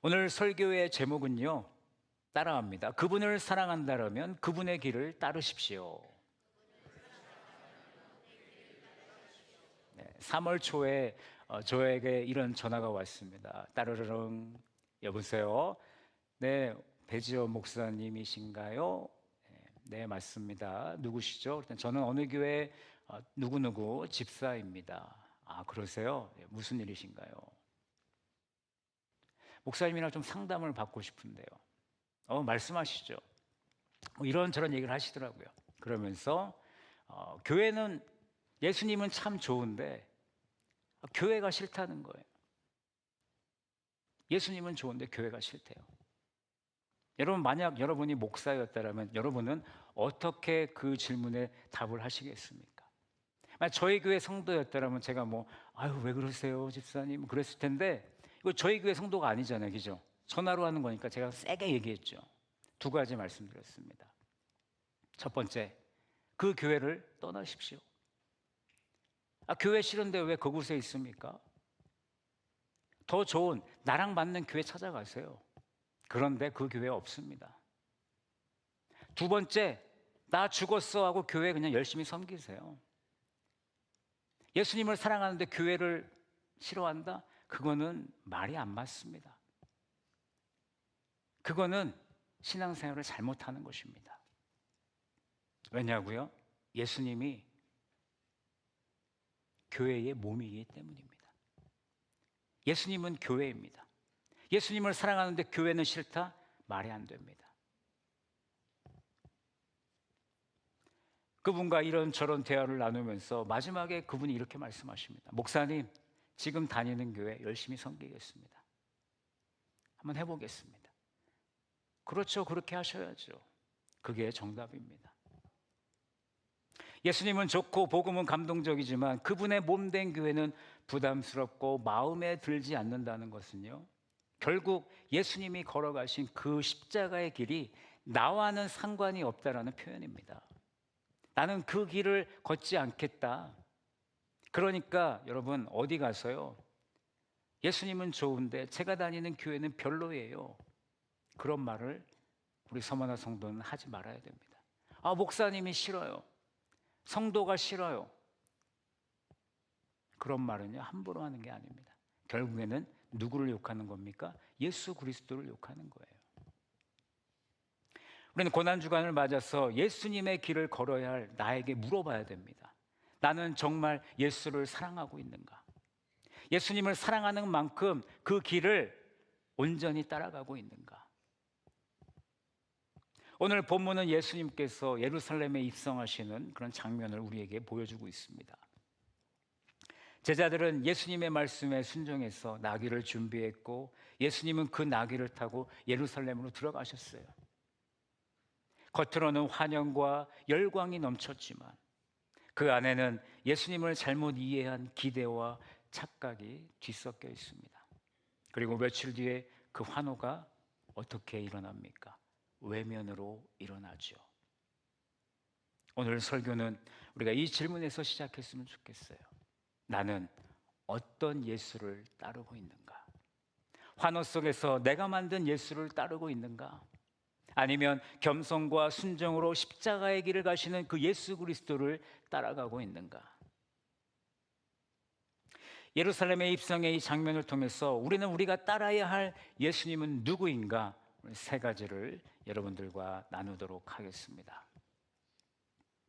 오늘 설교의 제목은요, 따라합니다. 그분을 사랑한다면 그분의 길을 따르십시오. 3월 초에 저에게 이런 전화가 왔습니다. 따르르릉. 여보세요. 네, 배지호 목사님이신가요? 네, 맞습니다. 누구시죠? 일단 저는 어느 교회 누구누구 집사입니다. 아, 그러세요? 무슨 일이신가요? 목사님이랑 좀 상담을 받고 싶은데요. 말씀하시죠. 이런저런 얘기를 하시더라고요. 그러면서 교회는, 예수님은 참 좋은데 교회가 싫다는 거예요. 예수님은 좋은데 교회가 싫대요. 여러분, 만약 여러분이 목사였다면 여러분은 어떻게 그 질문에 답을 하시겠습니까? 만약 저희 교회 성도였다면 제가 아유, 왜 그러세요 집사님, 그랬을 텐데, 이거 저희 교회 성도가 아니잖아요, 그죠? 전화로 하는 거니까 제가 세게 얘기했죠. 두 가지 말씀드렸습니다. 첫 번째, 그 교회를 떠나십시오. 교회 싫은데 왜 그곳에 있습니까? 더 좋은 나랑 맞는 교회 찾아가세요. 그런데 그 교회 없습니다. 두 번째, 나 죽었어 하고 교회 그냥 열심히 섬기세요. 예수님을 사랑하는데 교회를 싫어한다? 그거는 말이 안 맞습니다. 그거는 신앙생활을 잘못하는 것입니다. 왜냐고요? 예수님이 교회의 몸이기 때문입니다. 예수님은 교회입니다. 예수님을 사랑하는데 교회는 싫다? 말이 안 됩니다. 그분과 이런저런 대화를 나누면서 마지막에 그분이 이렇게 말씀하십니다. 목사님, 지금 다니는 교회 열심히 섬기겠습니다. 한번 해보겠습니다. 그렇죠, 그렇게 하셔야죠. 그게 정답입니다. 예수님은 좋고 복음은 감동적이지만 그분의 몸된 교회는 부담스럽고 마음에 들지 않는다는 것은요, 결국 예수님이 걸어가신 그 십자가의 길이 나와는 상관이 없다라는 표현입니다. 나는 그 길을 걷지 않겠다. 그러니까 여러분, 어디 가서요, 예수님은 좋은데 제가 다니는 교회는 별로예요, 그런 말을 우리 서머나 성도는 하지 말아야 됩니다. 목사님이 싫어요, 성도가 싫어요, 그런 말은요, 함부로 하는 게 아닙니다. 결국에는 누구를 욕하는 겁니까? 예수 그리스도를 욕하는 거예요. 우리는 고난주간을 맞아서 예수님의 길을 걸어야 할 나에게 물어봐야 됩니다. 나는 정말 예수를 사랑하고 있는가? 예수님을 사랑하는 만큼 그 길을 온전히 따라가고 있는가? 오늘 본문은 예수님께서 예루살렘에 입성하시는 그런 장면을 우리에게 보여주고 있습니다. 제자들은 예수님의 말씀에 순종해서 나귀를 준비했고, 예수님은 그 나귀를 타고 예루살렘으로 들어가셨어요. 겉으로는 환영과 열광이 넘쳤지만 그 안에는 예수님을 잘못 이해한 기대와 착각이 뒤섞여 있습니다. 그리고 며칠 뒤에 그 환호가 어떻게 일어납니까? 외면으로 일어나죠. 오늘 설교는 우리가 이 질문에서 시작했으면 좋겠어요. 나는 어떤 예수를 따르고 있는가? 환호 속에서 내가 만든 예수를 따르고 있는가? 아니면 겸손과 순종으로 십자가의 길을 가시는 그 예수 그리스도를 따라가고 있는가? 예루살렘의 입성의 이 장면을 통해서 우리는 우리가 따라야 할 예수님은 누구인가? 세 가지를 여러분들과 나누도록 하겠습니다.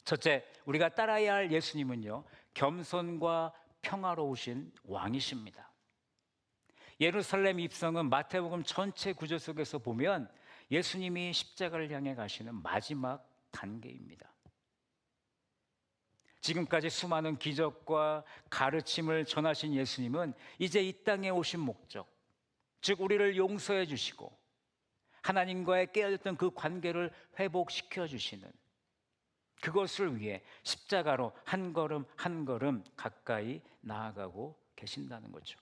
첫째, 우리가 따라야 할 예수님은요, 겸손과 평화로우신 왕이십니다. 예루살렘 입성은 마태복음 전체 구조 속에서 보면 예수님이 십자가를 향해 가시는 마지막 단계입니다. 지금까지 수많은 기적과 가르침을 전하신 예수님은 이제 이 땅에 오신 목적, 즉 우리를 용서해 주시고 하나님과의 깨어졌던 그 관계를 회복시켜 주시는, 그것을 위해 십자가로 한 걸음 한 걸음 가까이 나아가고 계신다는 거죠.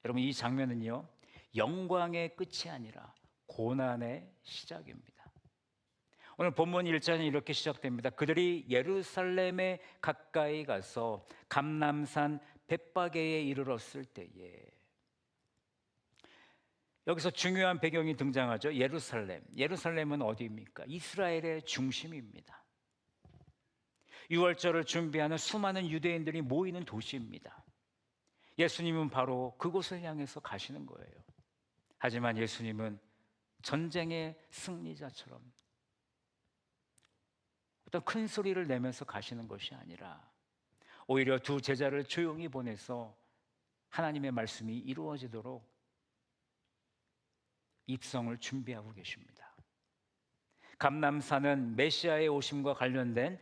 여러분, 이 장면은요, 영광의 끝이 아니라 고난의 시작입니다. 오늘 본문 1절은 이렇게 시작됩니다. 그들이 예루살렘에 가까이 가서 감람산 벳바게에 이르렀을 때에, 여기서 중요한 배경이 등장하죠. 예루살렘. 예루살렘은 어디입니까? 이스라엘의 중심입니다. 유월절을 준비하는 수많은 유대인들이 모이는 도시입니다. 예수님은 바로 그곳을 향해서 가시는 거예요. 하지만 예수님은 전쟁의 승리자처럼 어떤 큰 소리를 내면서 가시는 것이 아니라 오히려 두 제자를 조용히 보내서 하나님의 말씀이 이루어지도록 입성을 준비하고 계십니다. 감람산은 메시아의 오심과 관련된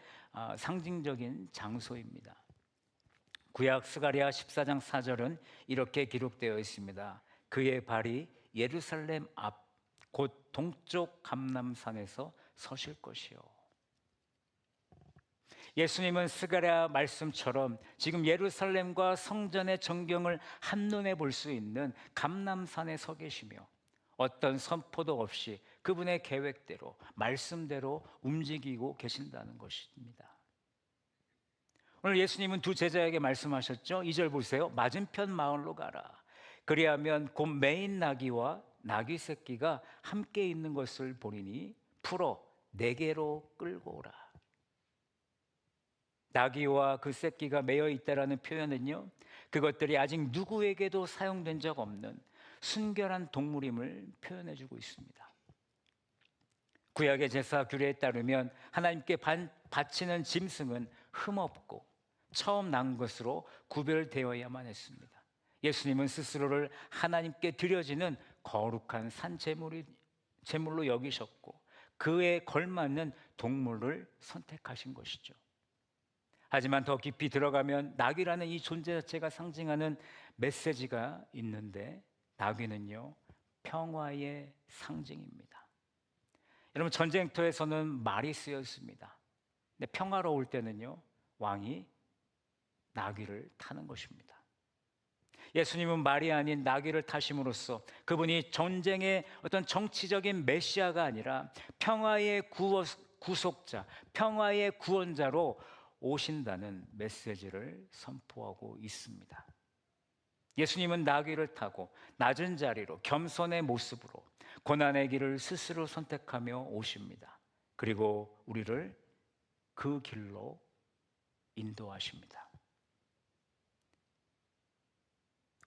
상징적인 장소입니다. 구약 스가랴 14장 4절은 이렇게 기록되어 있습니다. 그의 발이 예루살렘 앞 곧 동쪽 감람산에서 서실 것이요. 예수님은 스가랴 말씀처럼 지금 예루살렘과 성전의 전경을 한눈에 볼 수 있는 감람산에 서 계시며 어떤 선포도 없이 그분의 계획대로 말씀대로 움직이고 계신다는 것입니다. 오늘 예수님은 두 제자에게 말씀하셨죠. 2절 보세요. 맞은편 마을로 가라. 그리하면 곧 매인 나귀와 나귀 새끼가 함께 있는 것을 보리니 풀어 내게로 끌고 오라. 나귀와 그 새끼가 매여 있다라는 표현은요, 그것들이 아직 누구에게도 사용된 적 없는 순결한 동물임을 표현해 주고 있습니다. 구약의 제사 규례에 따르면 하나님께 바치는 짐승은 흠없고 처음 난 것으로 구별되어야만 했습니다. 예수님은 스스로를 하나님께 드려지는 거룩한 제물로 여기셨고 그에 걸맞는 동물을 선택하신 것이죠. 하지만 더 깊이 들어가면 나귀라는 이 존재 자체가 상징하는 메시지가 있는데, 나귀는요 평화의 상징입니다. 여러분, 전쟁터에서는 말이 쓰여 있습니다. 근데 평화로울 때는요 왕이 나귀를 타는 것입니다. 예수님은 말이 아닌 나귀를 타심으로써 그분이 전쟁의 어떤 정치적인 메시아가 아니라 평화의 구속자, 평화의 구원자로 오신다는 메시지를 선포하고 있습니다. 예수님은 나귀를 타고 낮은 자리로 겸손의 모습으로 고난의 길을 스스로 선택하며 오십니다. 그리고 우리를 그 길로 인도하십니다.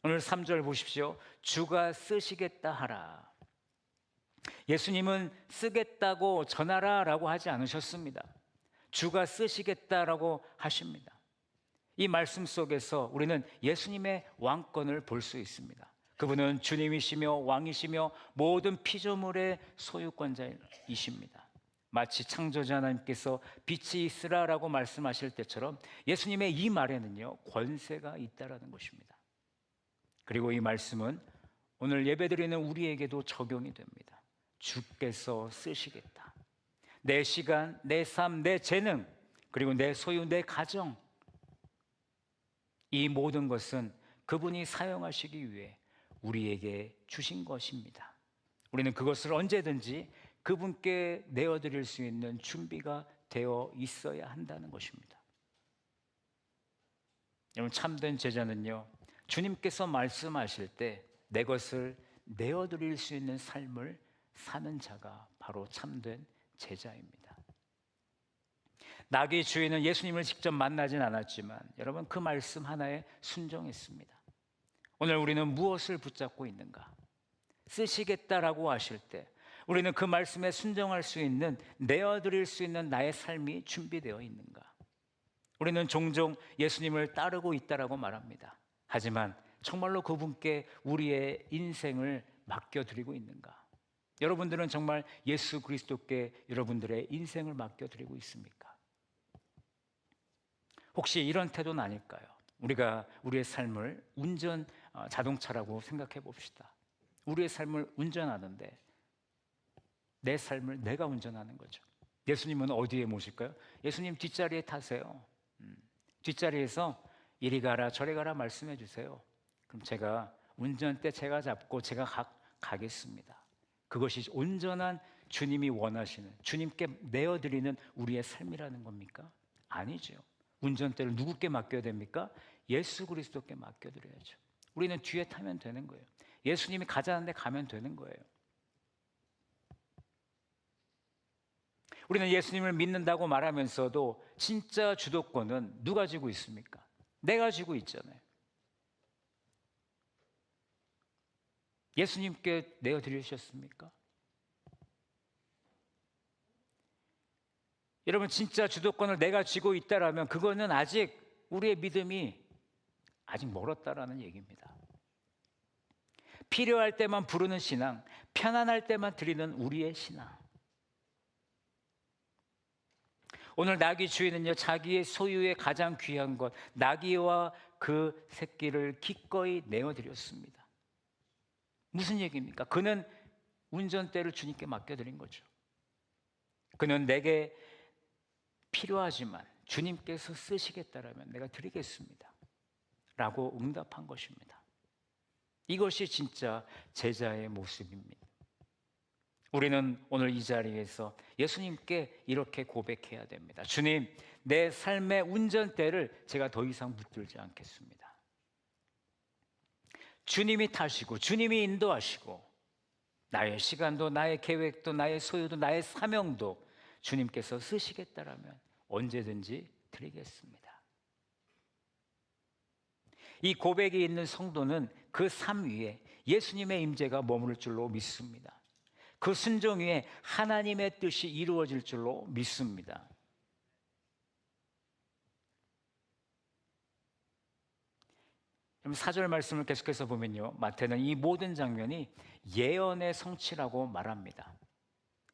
오늘 3절 보십시오. 주가 쓰시겠다 하라. 예수님은 쓰겠다고 전하라 라고 하지 않으셨습니다. 주가 쓰시겠다라고 하십니다. 이 말씀 속에서 우리는 예수님의 왕권을 볼 수 있습니다. 그분은 주님이시며 왕이시며 모든 피조물의 소유권자이십니다. 마치 창조자 하나님께서 빛이 있으라라고 말씀하실 때처럼 예수님의 이 말에는요 권세가 있다라는 것입니다. 그리고 이 말씀은 오늘 예배드리는 우리에게도 적용이 됩니다. 주께서 쓰시겠다. 내 시간, 내 삶, 내 재능, 그리고 내 소유, 내 가정, 이 모든 것은 그분이 사용하시기 위해 우리에게 주신 것입니다. 우리는 그것을 언제든지 그분께 내어드릴 수 있는 준비가 되어 있어야 한다는 것입니다. 여러분, 참된 제자는요 주님께서 말씀하실 때 내 것을 내어드릴 수 있는 삶을 사는 자가 바로 참된 제자입니다. 나귀 주인은 예수님을 직접 만나진 않았지만 여러분, 그 말씀 하나에 순종했습니다. 오늘 우리는 무엇을 붙잡고 있는가? 쓰시겠다라고 하실 때 우리는 그 말씀에 순종할 수 있는, 내어드릴 수 있는 나의 삶이 준비되어 있는가? 우리는 종종 예수님을 따르고 있다라고 말합니다. 하지만 정말로 그분께 우리의 인생을 맡겨드리고 있는가? 여러분들은 정말 예수 그리스도께 여러분들의 인생을 맡겨드리고 있습니까? 혹시 이런 태도는 아닐까요? 우리가 우리의 삶을 자동차라고 생각해 봅시다. 우리의 삶을 운전하는데 내 삶을 내가 운전하는 거죠. 예수님은 어디에 모실까요? 예수님 뒷자리에 타세요. 뒷자리에서 이리 가라 저리 가라 말씀해 주세요. 그럼 제가 운전대 제가 잡고 제가 가겠습니다. 그것이 온전한 주님이 원하시는, 주님께 내어드리는 우리의 삶이라는 겁니까? 아니죠. 운전대를 누구께 맡겨야 됩니까? 예수 그리스도께 맡겨드려야죠. 우리는 뒤에 타면 되는 거예요. 예수님이 가자는 데 가면 되는 거예요. 우리는 예수님을 믿는다고 말하면서도 진짜 주도권은 누가 쥐고 있습니까? 내가 쥐고 있잖아요. 예수님께 내어드리셨습니까? 여러분, 진짜 주도권을 내가 쥐고 있다라면 그거는 아직 우리의 믿음이 아직 멀었다라는 얘기입니다. 필요할 때만 부르는 신앙, 편안할 때만 드리는 우리의 신앙. 오늘 나귀 주인은요, 자기의 소유의 가장 귀한 것, 나귀와 그 새끼를 기꺼이 내어드렸습니다. 무슨 얘기입니까? 그는 운전대를 주님께 맡겨드린 거죠. 그는 내게 필요하지만 주님께서 쓰시겠다라면 내가 드리겠습니다 라고 응답한 것입니다. 이것이 진짜 제자의 모습입니다. 우리는 오늘 이 자리에서 예수님께 이렇게 고백해야 됩니다. 주님, 내 삶의 운전대를 제가 더 이상 붙들지 않겠습니다. 주님이 타시고 주님이 인도하시고 나의 시간도 나의 계획도 나의 소유도 나의 사명도 주님께서 쓰시겠다라면 언제든지 드리겠습니다. 이 고백이 있는 성도는 그 삶 위에 예수님의 임재가 머무를 줄로 믿습니다. 그 순종 위에 하나님의 뜻이 이루어질 줄로 믿습니다. 그럼 4절 말씀을 계속해서 보면요, 마태는 이 모든 장면이 예언의 성취라고 말합니다.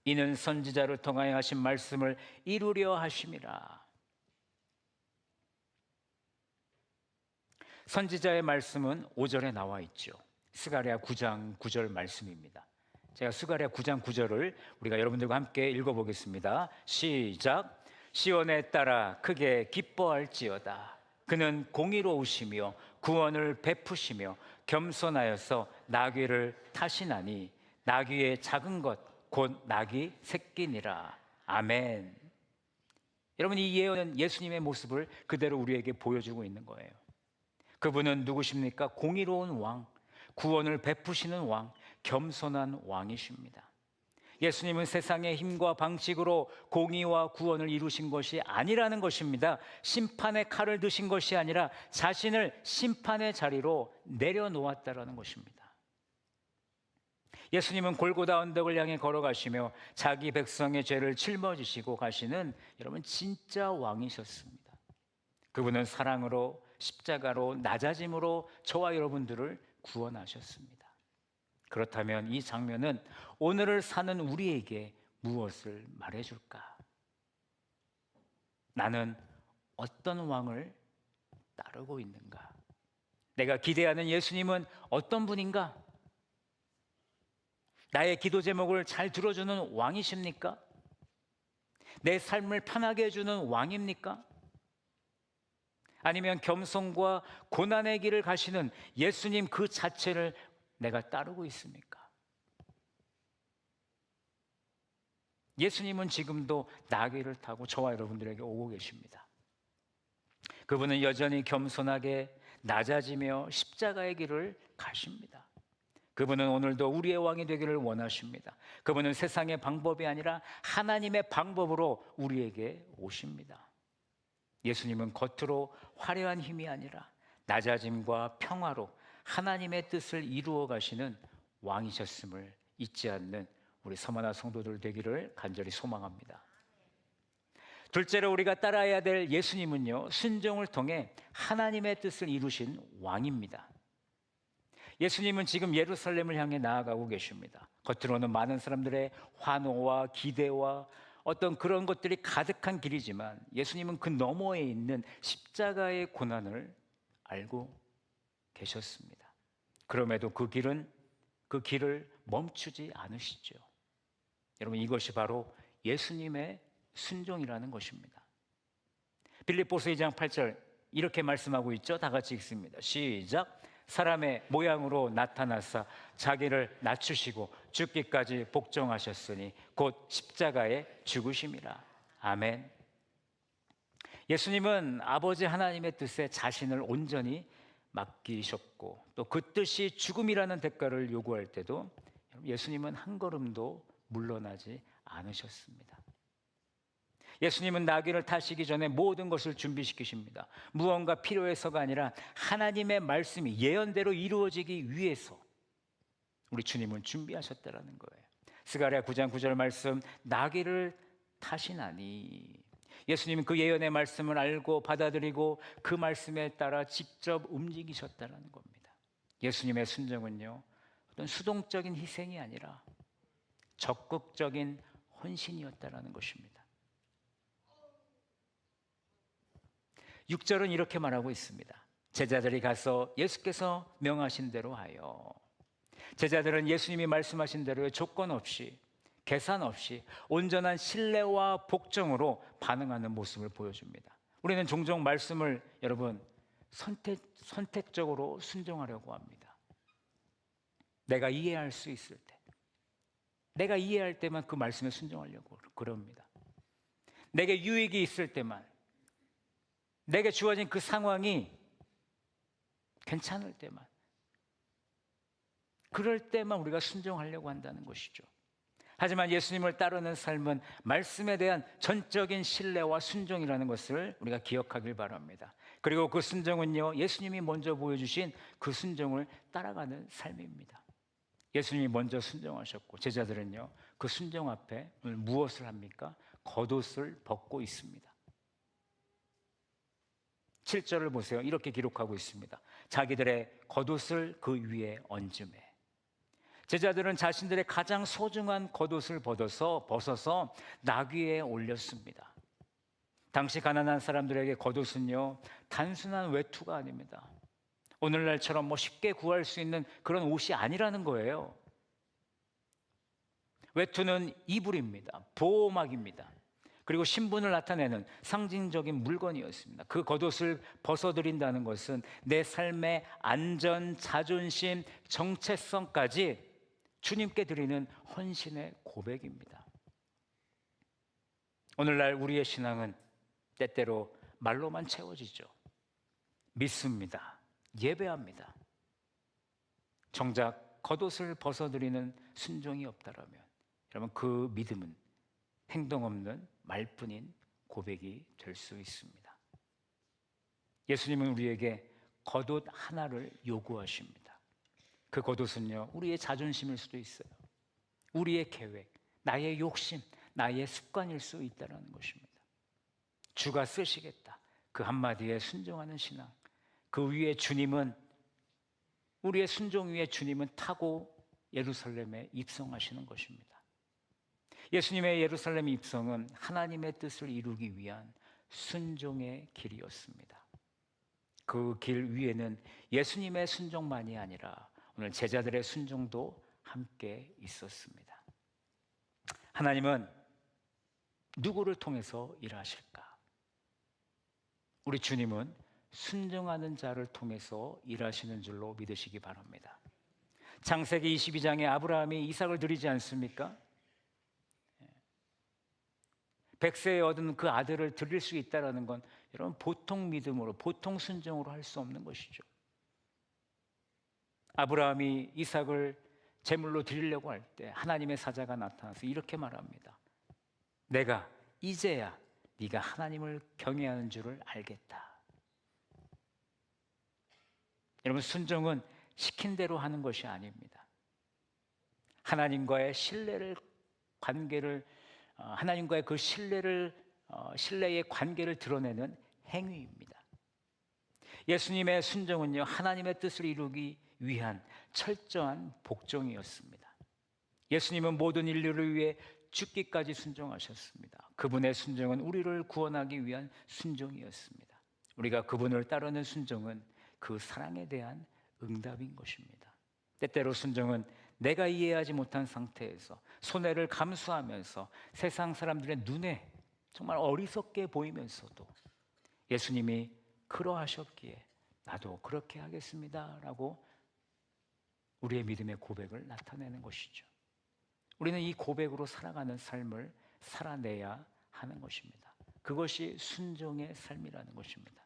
이는 선지자를 통하여 하신 말씀을 이루려 하심이라. 선지자의 말씀은 5절에 나와 있죠. 스가랴 9장 9절 말씀입니다. 제가 스가랴 9장 9절을 우리가 여러분들과 함께 읽어보겠습니다. 시작. 시온에 따라 크게 기뻐할지어다. 그는 공의로우시며 구원을 베푸시며 겸손하여서 나귀를 타시나니 나귀의 작은 것 곧 나귀 새끼니라. 아멘. 여러분, 이 예언은 예수님의 모습을 그대로 우리에게 보여주고 있는 거예요. 그분은 누구십니까? 공의로운 왕, 구원을 베푸시는 왕, 겸손한 왕이십니다. 예수님은 세상의 힘과 방식으로 공의와 구원을 이루신 것이 아니라는 것입니다. 심판의 칼을 드신 것이 아니라 자신을 심판의 자리로 내려놓았다라는 것입니다. 예수님은 골고다 언덕을 향해 걸어가시며 자기 백성의 죄를 짊어지시고 가시는 여러분 진짜 왕이셨습니다. 그분은 사랑으로 십자가로 낮아짐으로 저와 여러분들을 구원하셨습니다. 그렇다면 이 장면은 오늘을 사는 우리에게 무엇을 말해줄까? 나는 어떤 왕을 따르고 있는가? 내가 기대하는 예수님은 어떤 분인가? 나의 기도 제목을 잘 들어주는 왕이십니까? 내 삶을 편하게 해주는 왕입니까? 아니면 겸손과 고난의 길을 가시는 예수님 그 자체를 내가 따르고 있습니까? 예수님은 지금도 나귀를 타고 저와 여러분들에게 오고 계십니다. 그분은 여전히 겸손하게 낮아지며 십자가의 길을 가십니다. 그분은 오늘도 우리의 왕이 되기를 원하십니다. 그분은 세상의 방법이 아니라 하나님의 방법으로 우리에게 오십니다. 예수님은 겉으로 화려한 힘이 아니라 낮아짐과 평화로 하나님의 뜻을 이루어 가시는 왕이셨음을 잊지 않는 우리 서머나 성도들 되기를 간절히 소망합니다. 둘째로 우리가 따라야 될 예수님은요, 순종을 통해 하나님의 뜻을 이루신 왕입니다. 예수님은 지금 예루살렘을 향해 나아가고 계십니다. 겉으로는 많은 사람들의 환호와 기대와 어떤 그런 것들이 가득한 길이지만 예수님은 그 너머에 있는 십자가의 고난을 알고 계셨습니다. 그럼에도 그 길을 멈추지 않으시죠. 여러분, 이것이 바로 예수님의 순종이라는 것입니다. 빌립보서 2장 8절 이렇게 말씀하고 있죠. 다 같이 읽습니다. 시작. 사람의 모양으로 나타나사 자기를 낮추시고 죽기까지 복종하셨으니 곧 십자가에 죽으심이라. 아멘. 예수님은 아버지 하나님의 뜻에 자신을 온전히 맡기셨고 또 그 뜻이 죽음이라는 대가를 요구할 때도 예수님은 한 걸음도 물러나지 않으셨습니다. 예수님은 나귀를 타시기 전에 모든 것을 준비시키십니다. 무언가 필요해서가 아니라 하나님의 말씀이 예언대로 이루어지기 위해서 우리 주님은 준비하셨다라는 거예요. 스가랴 9장 9절 말씀, 나귀를 타시나니. 예수님은 그 예언의 말씀을 알고 받아들이고 그 말씀에 따라 직접 움직이셨다는 겁니다. 예수님의 순종은요, 어떤 수동적인 희생이 아니라 적극적인 헌신이었다는 것입니다. 6절은 이렇게 말하고 있습니다. 제자들이 가서 예수께서 명하신 대로 하여. 제자들은 예수님이 말씀하신 대로 조건 없이, 계산 없이 온전한 신뢰와 복종으로 반응하는 모습을 보여줍니다. 우리는 종종 말씀을 여러분 선택적으로 순종하려고 합니다. 내가 이해할 수 있을 때, 내가 이해할 때만 그 말씀에 순종하려고 그럽니다. 내게 유익이 있을 때만, 내게 주어진 그 상황이 괜찮을 때만, 그럴 때만 우리가 순종하려고 한다는 것이죠. 하지만 예수님을 따르는 삶은 말씀에 대한 전적인 신뢰와 순종이라는 것을 우리가 기억하길 바랍니다. 그리고 그 순종은요, 예수님이 먼저 보여주신 그 순종을 따라가는 삶입니다. 예수님이 먼저 순종하셨고 제자들은요, 그 순종 앞에 오늘 무엇을 합니까? 겉옷을 벗고 있습니다. 7절을 보세요. 이렇게 기록하고 있습니다. 자기들의 겉옷을 그 위에 얹음에. 제자들은 자신들의 가장 소중한 겉옷을 벗어서 나귀에 올렸습니다. 당시 가난한 사람들에게 겉옷은요, 단순한 외투가 아닙니다. 오늘날처럼 쉽게 구할 수 있는 그런 옷이 아니라는 거예요. 외투는 이불입니다. 보호막입니다. 그리고 신분을 나타내는 상징적인 물건이었습니다. 그 겉옷을 벗어드린다는 것은 내 삶의 안전, 자존심, 정체성까지 주님께 드리는 헌신의 고백입니다. 오늘날 우리의 신앙은 때때로 말로만 채워지죠. 믿습니다. 예배합니다. 정작 겉옷을 벗어드리는 순종이 없다라면 여러분 그 믿음은 행동 없는 말뿐인 고백이 될 수 있습니다. 예수님은 우리에게 겉옷 하나를 요구하십니다. 그 겉옷은요, 우리의 자존심일 수도 있어요. 우리의 계획, 나의 욕심, 나의 습관일 수 있다는 것입니다. 주가 쓰시겠다. 그 한마디에 순종하는 신앙. 그 위에 주님은, 우리의 순종 위에 주님은 타고 예루살렘에 입성하시는 것입니다. 예수님의 예루살렘 입성은 하나님의 뜻을 이루기 위한 순종의 길이었습니다. 그 길 위에는 예수님의 순종만이 아니라 오늘 제자들의 순종도 함께 있었습니다. 하나님은 누구를 통해서 일하실까? 우리 주님은 순종하는 자를 통해서 일하시는 줄로 믿으시기 바랍니다. 창세기 22장에 아브라함이 이삭을 드리지 않습니까? 100세에 얻은 그 아들을 드릴 수 있다는 건 여러분 보통 믿음으로, 보통 순종으로 할 수 없는 것이죠. 아브라함이 이삭을 제물로 드리려고 할 때 하나님의 사자가 나타나서 이렇게 말합니다. 내가 이제야 네가 하나님을 경외하는 줄을 알겠다. 여러분 순종은 시킨 대로 하는 것이 아닙니다. 하나님과의 하나님과의 그 신뢰의 관계를 드러내는 행위입니다. 예수님의 순종은요, 하나님의 뜻을 이루기 위한 철저한 복종이었습니다. 예수님은 모든 인류를 위해 죽기까지 순종하셨습니다. 그분의 순종은 우리를 구원하기 위한 순종이었습니다. 우리가 그분을 따르는 순종은 그 사랑에 대한 응답인 것입니다. 때때로 순종은 내가 이해하지 못한 상태에서 손해를 감수하면서 세상 사람들의 눈에 정말 어리석게 보이면서도 예수님이 그러하셨기에 나도 그렇게 하겠습니다 라고 우리의 믿음의 고백을 나타내는 것이죠. 우리는 이 고백으로 살아가는 삶을 살아내야 하는 것입니다. 그것이 순종의 삶이라는 것입니다.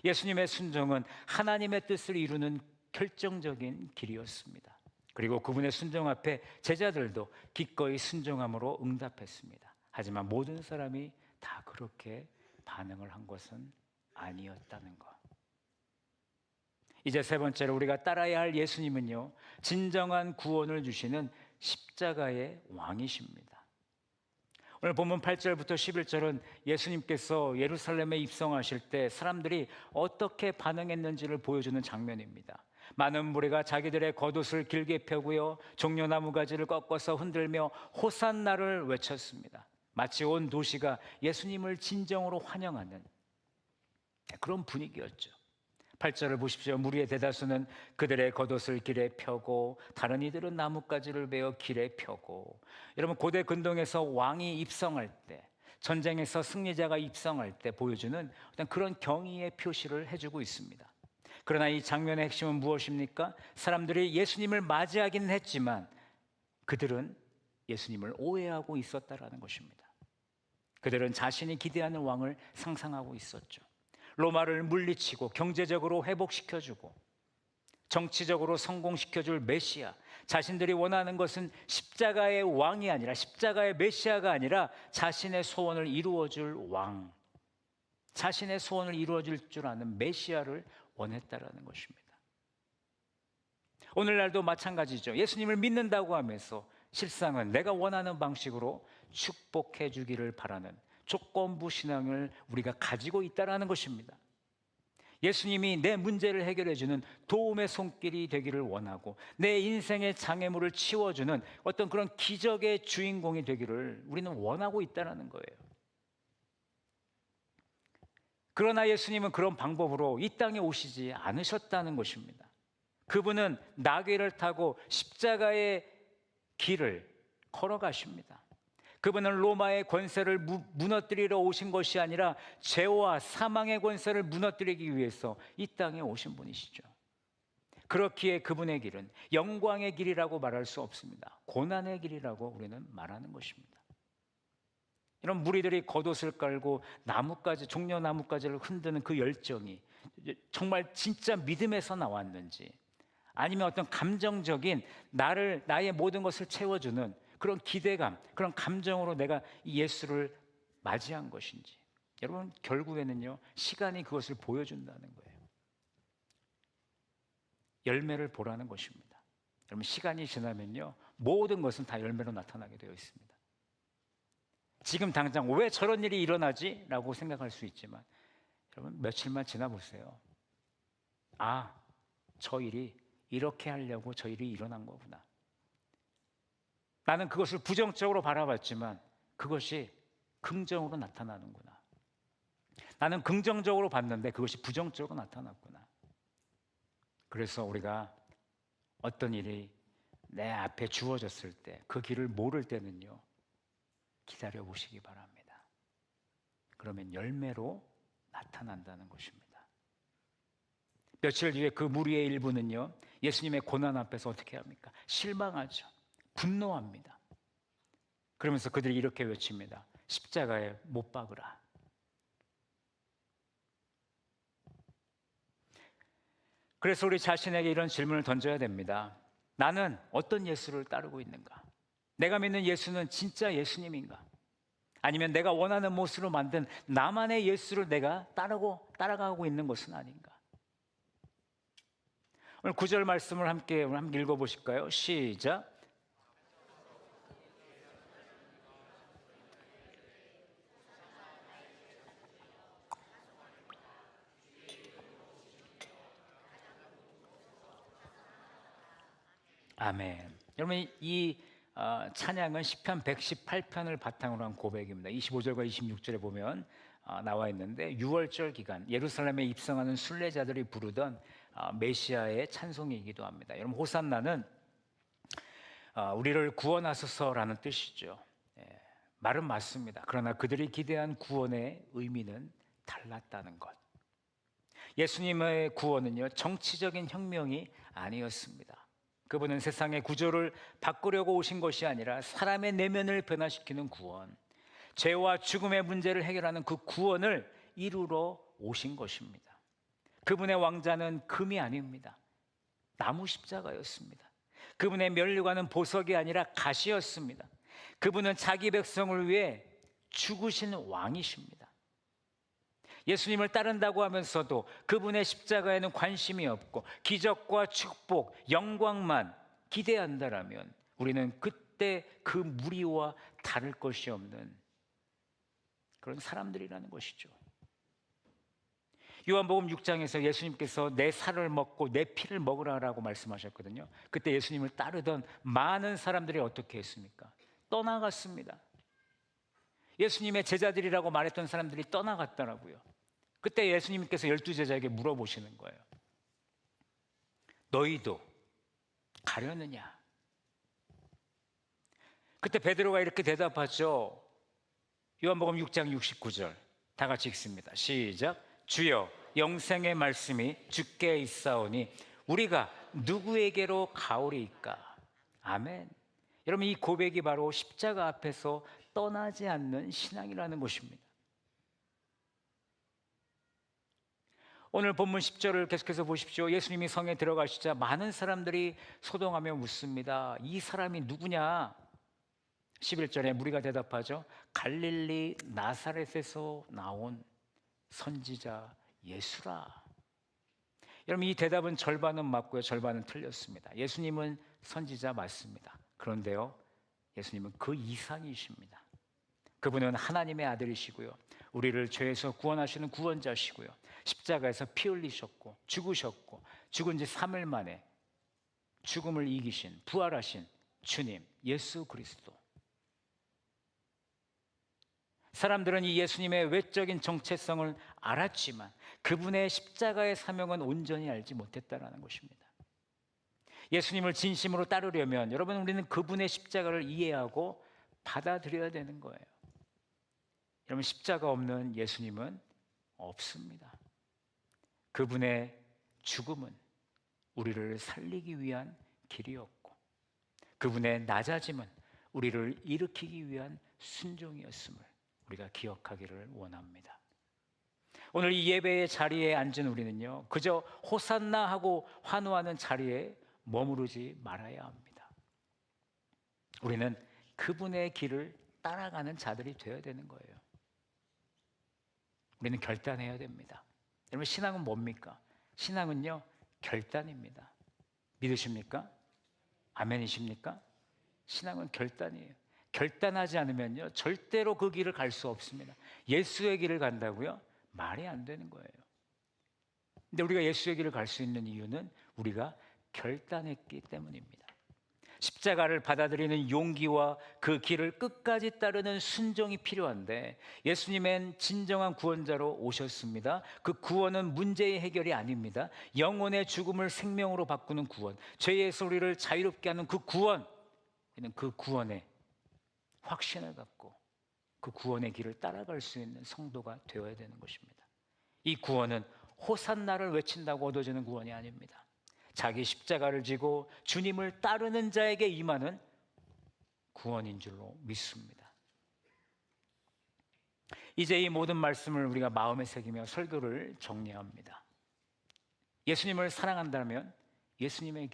예수님의 순종은 하나님의 뜻을 이루는 결정적인 길이었습니다. 그리고 그분의 순종 앞에 제자들도 기꺼이 순종함으로 응답했습니다. 하지만 모든 사람이 다 그렇게 반응을 한 것은 아니었다는 것. 이제 세 번째로 우리가 따라야 할 예수님은요, 진정한 구원을 주시는 십자가의 왕이십니다. 오늘 본문 8절부터 11절은 예수님께서 예루살렘에 입성하실 때 사람들이 어떻게 반응했는지를 보여주는 장면입니다. 많은 무리가 자기들의 겉옷을 길게 펴고요, 종려나무 가지를 꺾어서 흔들며 호산나를 외쳤습니다. 마치 온 도시가 예수님을 진정으로 환영하는 그런 분위기였죠. 8절을 보십시오. 무리의 대다수는 그들의 겉옷을 길에 펴고 다른 이들은 나뭇가지를 베어 길에 펴고. 여러분, 고대 근동에서 왕이 입성할 때, 전쟁에서 승리자가 입성할 때 보여주는 어떤 그런 경의의 표시를 해주고 있습니다. 그러나 이 장면의 핵심은 무엇입니까? 사람들이 예수님을 맞이하기는 했지만 그들은 예수님을 오해하고 있었다라는 것입니다. 그들은 자신이 기대하는 왕을 상상하고 있었죠. 로마를 물리치고 경제적으로 회복시켜주고 정치적으로 성공시켜줄 메시아, 자신들이 원하는 것은 십자가의 왕이 아니라, 십자가의 메시아가 아니라 자신의 소원을 이루어줄 왕, 자신의 소원을 이루어줄 줄 아는 메시아를 원했다라는 것입니다. 오늘날도 마찬가지죠. 예수님을 믿는다고 하면서 실상은 내가 원하는 방식으로 축복해 주기를 바라는 조건부 신앙을 우리가 가지고 있다는 것입니다. 예수님이 내 문제를 해결해 주는 도움의 손길이 되기를 원하고 내 인생의 장애물을 치워주는 어떤 그런 기적의 주인공이 되기를 우리는 원하고 있다는 거예요. 그러나 예수님은 그런 방법으로 이 땅에 오시지 않으셨다는 것입니다. 그분은 나귀를 타고 십자가의 길을 걸어가십니다. 그분은 로마의 권세를 무너뜨리러 오신 것이 아니라 죄와 사망의 권세를 무너뜨리기 위해서 이 땅에 오신 분이시죠. 그렇기에 그분의 길은 영광의 길이라고 말할 수 없습니다. 고난의 길이라고 우리는 말하는 것입니다. 이런 무리들이 겉옷을 깔고 나뭇가지, 종려나뭇가지를 흔드는 그 열정이 정말 진짜 믿음에서 나왔는지, 아니면 어떤 감정적인 나의 모든 것을 채워주는 그런 기대감, 그런 감정으로 내가 이 예수를 맞이한 것인지, 여러분, 결국에는요, 시간이 그것을 보여준다는 거예요. 열매를 보라는 것입니다. 여러분, 시간이 지나면요, 모든 것은 다 열매로 나타나게 되어 있습니다. 지금 당장 왜 저런 일이 일어나지? 라고 생각할 수 있지만, 여러분, 며칠만 지나보세요. 아, 저 일이 이렇게 하려고 저 일이 일어난 거구나. 나는 그것을 부정적으로 바라봤지만 그것이 긍정으로 나타나는구나. 나는 긍정적으로 봤는데 그것이 부정적으로 나타났구나. 그래서 우리가 어떤 일이 내 앞에 주어졌을 때 그 길을 모를 때는요, 기다려 보시기 바랍니다. 그러면 열매로 나타난다는 것입니다. 며칠 뒤에 그 무리의 일부는요, 예수님의 고난 앞에서 어떻게 합니까? 실망하죠. 분노합니다. 그러면서 그들이 이렇게 외칩니다. 십자가에 못 박으라. 그래서 우리 자신에게 이런 질문을 던져야 됩니다. 나는 어떤 예수를 따르고 있는가? 내가 믿는 예수는 진짜 예수님인가? 아니면 내가 원하는 모습으로 만든 나만의 예수를 내가 따라가고 있는 것은 아닌가? 오늘 9절 말씀을 함께 읽어보실까요? 시작. 아멘. 여러분, 이 찬양은 시편 118편을 바탕으로 한 고백입니다. 25절과 26절에 보면 나와 있는데, 6월절 기간 예루살렘에 입성하는 순례자들이 부르던 메시아의 찬송이기도 합니다. 여러분, 호산나는 우리를 구원하소서라는 뜻이죠. 말은 맞습니다. 그러나 그들이 기대한 구원의 의미는 달랐다는 것. 예수님의 구원은요, 정치적인 혁명이 아니었습니다. 그분은 세상의 구조를 바꾸려고 오신 것이 아니라 사람의 내면을 변화시키는 구원, 죄와 죽음의 문제를 해결하는 그 구원을 이루러 오신 것입니다. 그분의 왕자는 금이 아닙니다. 나무 십자가였습니다. 그분의 면류관은 보석이 아니라 가시였습니다. 그분은 자기 백성을 위해 죽으신 왕이십니다. 예수님을 따른다고 하면서도 그분의 십자가에는 관심이 없고 기적과 축복, 영광만 기대한다라면 우리는 그때 그 무리와 다를 것이 없는 그런 사람들이라는 것이죠. 요한복음 6장에서 예수님께서 내 살을 먹고 내 피를 먹으라라고 말씀하셨거든요. 그때 예수님을 따르던 많은 사람들이 어떻게 했습니까? 떠나갔습니다. 예수님의 제자들이라고 말했던 사람들이 떠나갔더라고요. 그때 예수님께서 12제자에게 물어보시는 거예요. 너희도 가려느냐? 그때 베드로가 이렇게 대답하죠. 요한복음 6장 69절 다 같이 읽습니다. 시작. 주여, 영생의 말씀이 주께 있사오니 우리가 누구에게로 가오리이까? 아멘. 여러분, 이 고백이 바로 십자가 앞에서 떠나지 않는 신앙이라는 것입니다. 오늘 본문 10절을 계속해서 보십시오. 예수님이 성에 들어가시자 많은 사람들이 소동하며 묻습니다. 이 사람이 누구냐? 11절에 무리가 대답하죠. 갈릴리 나사렛에서 나온 선지자 예수라. 여러분, 이 대답은 절반은 맞고요, 절반은 틀렸습니다. 예수님은 선지자 맞습니다. 그런데요, 예수님은 그 이상이십니다. 그분은 하나님의 아들이시고요, 우리를 죄에서 구원하시는 구원자시고요, 십자가에서 피 흘리셨고 죽으셨고 죽은 지 3일 만에 죽음을 이기신 부활하신 주님 예수 그리스도. 사람들은 이 예수님의 외적인 정체성을 알았지만 그분의 십자가의 사명은 온전히 알지 못했다는 것입니다. 예수님을 진심으로 따르려면 여러분, 우리는 그분의 십자가를 이해하고 받아들여야 되는 거예요. 여러분, 십자가 없는 예수님은 없습니다. 그분의 죽음은 우리를 살리기 위한 길이었고 그분의 낮아짐은 우리를 일으키기 위한 순종이었음을 우리가 기억하기를 원합니다. 오늘 이 예배의 자리에 앉은 우리는요, 그저 호산나 하고 환호하는 자리에 머무르지 말아야 합니다. 우리는 그분의 길을 따라가는 자들이 되어야 되는 거예요. 우리는 결단해야 됩니다. 여러분, 신앙은 뭡니까? 신앙은요, 결단입니다. 믿으십니까? 아멘이십니까? 신앙은 결단이에요. 결단하지 않으면요, 절대로 그 길을 갈 수 없습니다. 예수의 길을 간다고요? 말이 안 되는 거예요. 근데 우리가 예수의 길을 갈 수 있는 이유는 우리가 결단했기 때문입니다. 십자가를 받아들이는 용기와 그 길을 끝까지 따르는 순종이 필요한데 예수님은 진정한 구원자로 오셨습니다. 그 구원은 문제의 해결이 아닙니다. 영혼의 죽음을 생명으로 바꾸는 구원, 죄에서 우리를 자유롭게 하는 그 구원, 그 구원에 확신을 갖고 그 구원의 길을 따라갈 수 있는 성도가 되어야 되는 것입니다. 이 구원은 호산나를 외친다고 얻어지는 구원이 아닙니다. 자기 십자가를 지고 주님을 따르는 자에게 임하는 구원인 줄로 믿습니다. 이제 이 모든 말씀을 우리가 마음에 새기며 설교를 정리합니다. 예수님을 사랑한다면 예수님의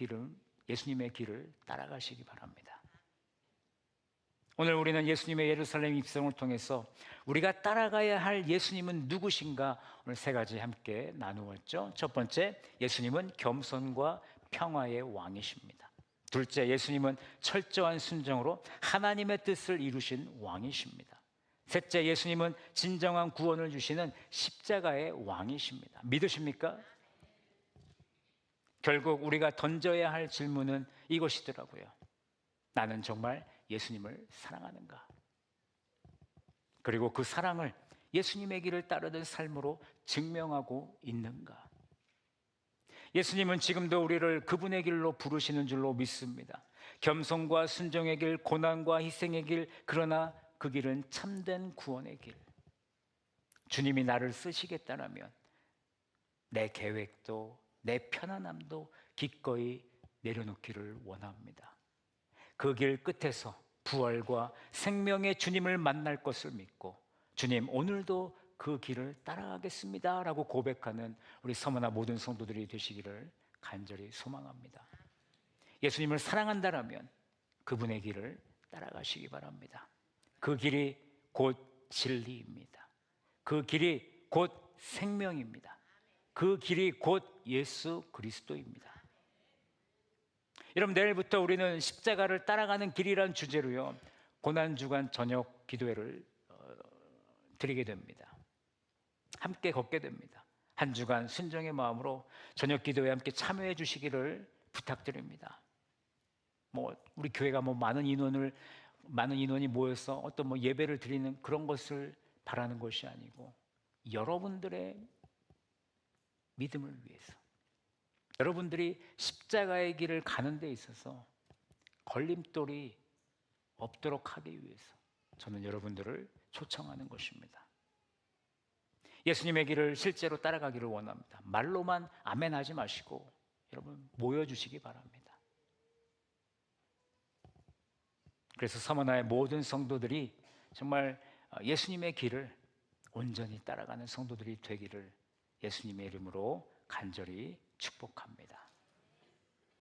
길을 따라가시기 바랍니다. 오늘 우리는 예수님의 예루살렘 입성을 통해서 우리가 따라가야 할 예수님은 누구신가 오늘 세 가지 함께 나누었죠. 첫 번째, 예수님은 겸손과 평화의 왕이십니다. 둘째, 예수님은 철저한 순종으로 하나님의 뜻을 이루신 왕이십니다. 셋째, 예수님은 진정한 구원을 주시는 십자가의 왕이십니다. 믿으십니까? 결국 우리가 던져야 할 질문은 이것이더라고요. 나는 정말 예수님을 사랑하는가? 그리고 그 사랑을 예수님의 길을 따르는 삶으로 증명하고 있는가? 예수님은 지금도 우리를 그분의 길로 부르시는 줄로 믿습니다. 겸손과 순종의 길, 고난과 희생의 길, 그러나 그 길은 참된 구원의 길. 주님이 나를 쓰시겠다면 내 계획도 내 편안함도 기꺼이 내려놓기를 원합니다. 그 길 끝에서 부활과 생명의 주님을 만날 것을 믿고 주님, 오늘도 그 길을 따라가겠습니다라고 고백하는 우리 서머나 모든 성도들이 되시기를 간절히 소망합니다. 예수님을 사랑한다라면 그분의 길을 따라가시기 바랍니다. 그 길이 곧 진리입니다. 그 길이 곧 생명입니다. 그 길이 곧 예수 그리스도입니다. 여러분, 내일부터 우리는 십자가를 따라가는 길이라는 주제로요, 고난주간 저녁 기도회를 드리게 됩니다. 함께 걷게 됩니다. 한 주간 순종의 마음으로 저녁 기도회에 함께 참여해 주시기를 부탁드립니다. 우리 교회가 많은 인원이 모여서 어떤 예배를 드리는 그런 것을 바라는 것이 아니고, 여러분들의 믿음을 위해서, 여러분들이 십자가의 길을 가는 데 있어서 걸림돌이 없도록 하기 위해서 저는 여러분들을 초청하는 것입니다. 예수님의 길을 실제로 따라가기를 원합니다. 말로만 아멘 하지 마시고 여러분 모여주시기 바랍니다. 그래서 서머나의 모든 성도들이 정말 예수님의 길을 온전히 따라가는 성도들이 되기를 예수님의 이름으로 간절히 축복합니다.